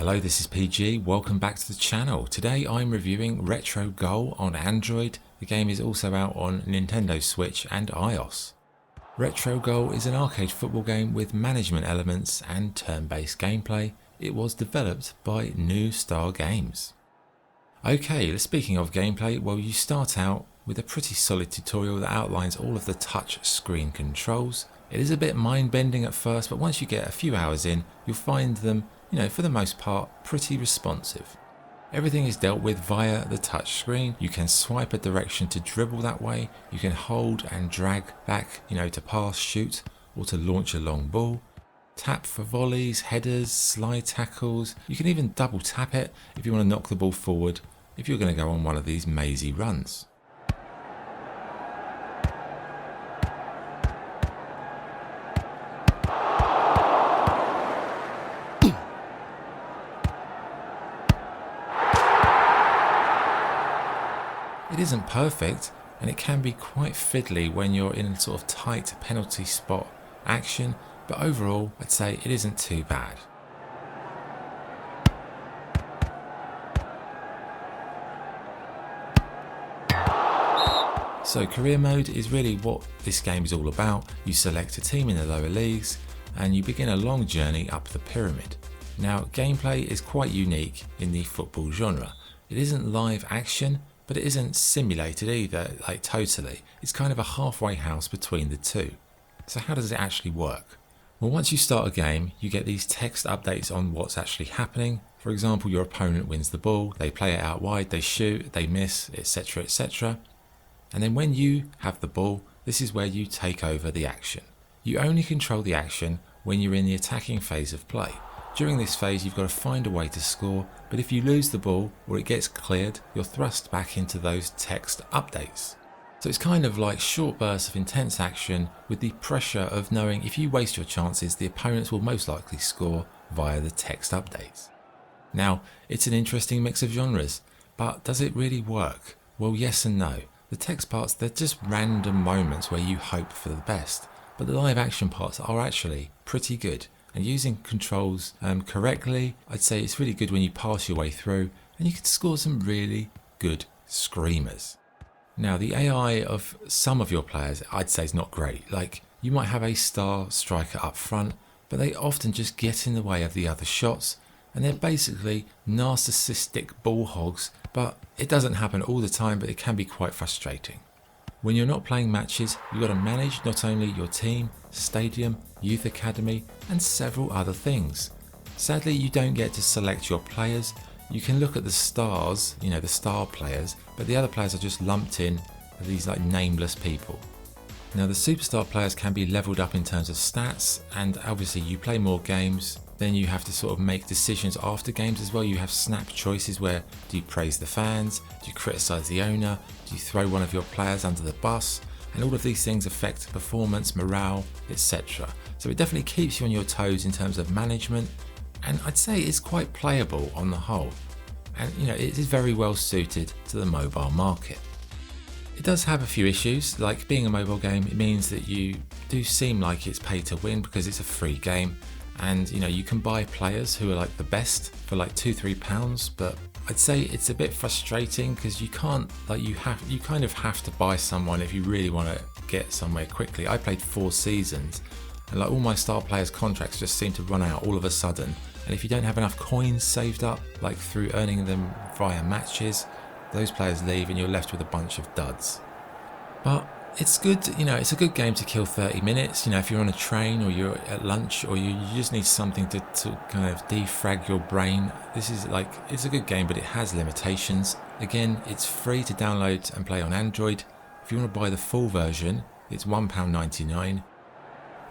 Hello, this is PG. Welcome back to the channel. Today I'm reviewing Retrogoal on Android. The game is also out on Nintendo Switch and iOS. Retrogoal is an arcade football game with management elements and turn-based gameplay. It was developed by New Star Games. Okay, speaking of gameplay, well, you start out with a pretty solid tutorial that outlines all of the touch screen controls. It is a bit mind-bending at first, but once you get a few hours in, you'll find them, for the most part, pretty responsive. Everything is dealt with via the touch screen. You can swipe a direction to dribble that way. You can hold and drag back, to pass, shoot, or to launch a long ball. Tap for volleys, headers, slide tackles. You can even double tap it if you want to knock the ball forward if you're going to go on one of these mazy runs. It isn't perfect, and it can be quite fiddly when you're in a sort of tight penalty spot action, but overall I'd say it isn't too bad. So career mode is really what this game is all about. You select a team in the lower leagues and you begin a long journey up the pyramid. Now, gameplay is quite unique in the football genre. It isn't live action, but it isn't simulated either, totally. It's kind of a halfway house between the two. So how does it actually work? Well, once you start a game, you get these text updates on what's actually happening. For example, your opponent wins the ball, they play it out wide, they shoot, they miss, etc, etc. And then when you have the ball, this is where you take over the action. You only control the action when you're in the attacking phase of play. During this phase, you've got to find a way to score, but if you lose the ball or it gets cleared, you're thrust back into those text updates. So it's kind of like short bursts of intense action with the pressure of knowing if you waste your chances, the opponents will most likely score via the text updates. Now, it's an interesting mix of genres, but does it really work? Well, yes and no. The text parts, they're just random moments where you hope for the best, but the live action parts are actually pretty good. And using controls correctly, I'd say it's really good when you pass your way through and you can score some really good screamers. Now, the AI of some of your players, I'd say is not great. Like, you might have a star striker up front, but they often just get in the way of the other shots and they're basically narcissistic ball hogs, but it doesn't happen all the time, but it can be quite frustrating. When you're not playing matches, you've got to manage not only your team, stadium, youth academy, and several other things. Sadly, you don't get to select your players. You can look at the stars, the star players, but the other players are just lumped in with these nameless people. Now, the superstar players can be leveled up in terms of stats, and obviously you play more games, then you have to sort of make decisions after games as well. You have snap choices where do you praise the fans, do you criticise the owner, do you throw one of your players under the bus, and all of these things affect performance, morale, etc. So it definitely keeps you on your toes in terms of management, and I'd say it's quite playable on the whole. And it is very well suited to the mobile market. It does have a few issues, like being a mobile game, it means that you do seem like it's pay to win because it's a free game. And you can buy players who are the best for £2-3, but I'd say it's a bit frustrating because you can't, you kind of have to buy someone if you really want to get somewhere quickly. I played 4 seasons and all my star players' contracts just seem to run out all of a sudden. And if you don't have enough coins saved up, through earning them via matches, those players leave and you're left with a bunch of duds. But it's good, it's a good game to kill 30 minutes, if you're on a train or you're at lunch or you just need something to kind of defrag your brain. This is it's a good game, but it has limitations. Again, it's free to download and play on Android. If you want to buy the full version, it's £1.99.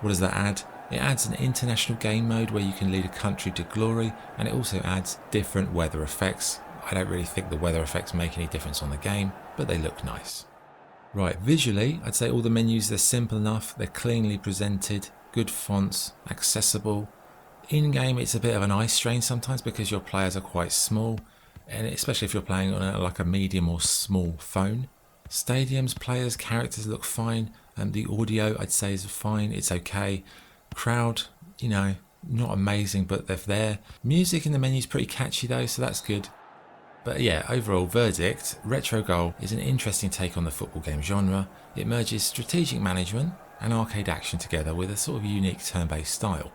What does that add? It adds an international game mode where you can lead a country to glory, and it also adds different weather effects. I don't really think the weather effects make any difference on the game, but they look nice. Right, visually, I'd say all the menus, they're simple enough, they're cleanly presented, good fonts, accessible. In-game, it's a bit of an eye strain sometimes because your players are quite small, and especially if you're playing on a medium or small phone. Stadiums, players, characters look fine, and the audio, I'd say, is fine, it's okay. Crowd, not amazing, but they're there. Music in the menu is pretty catchy though, so that's good. But yeah, overall verdict, Retrogoal is an interesting take on the football game genre. It merges strategic management and arcade action together with a sort of unique turn-based style.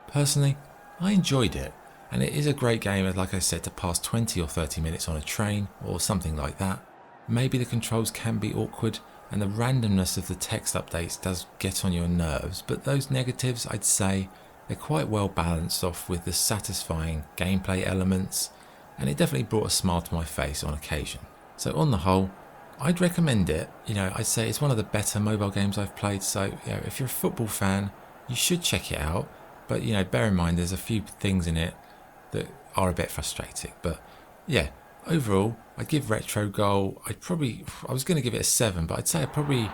Personally, I enjoyed it, and it is a great game, like I said, to pass 20 or 30 minutes on a train or something like that. Maybe the controls can be awkward and the randomness of the text updates does get on your nerves, but those negatives, I'd say, they're quite well balanced off with the satisfying gameplay elements, and it definitely brought a smile to my face on occasion. So on the whole, I'd recommend it. I'd say it's one of the better mobile games I've played, so if you're a football fan, you should check it out. But bear in mind there's a few things in it that are a bit frustrating. But yeah, overall, I'd give Retrogoal, I was going to give it a 7, but I'd say I'd probably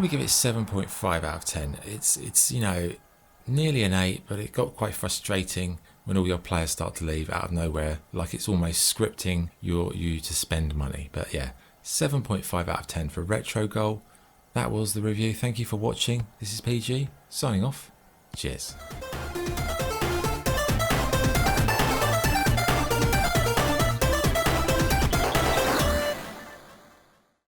give it 7.5 out of 10. It's nearly an 8, but it got quite frustrating when all your players start to leave out of nowhere, like it's almost scripting you to spend money. But yeah, 7.5 out of 10 for Retrogoal. That was the review. Thank you for watching. This is PG, signing off. Cheers.